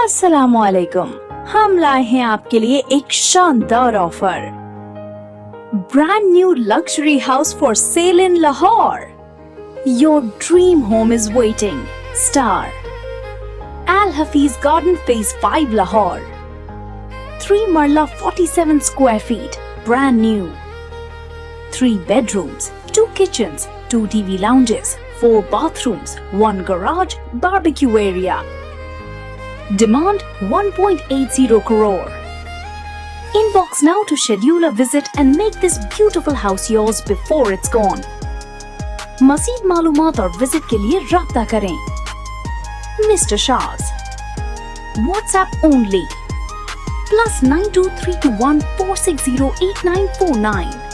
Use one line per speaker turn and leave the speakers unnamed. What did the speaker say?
अस्सलामुअलैकुम। हम लाए हैं आपके लिए एक शानदार offer. Brand new luxury house for sale in Lahore. Your dream home is waiting. Star Al-Hafeez Garden Phase 5 Lahore. 3 Marla 47 square feet, brand new. 3 bedrooms, 2 kitchens, 2 TV lounges, 4 bathrooms, 1 garage, barbecue area. Demand 1.80 crore. Inbox now to schedule a visit and make this beautiful house yours before it's gone. मज़ीद मालूमात और visit के लिए राब्ता करें। Mr. Shaz. WhatsApp only. +92 321 460 8949.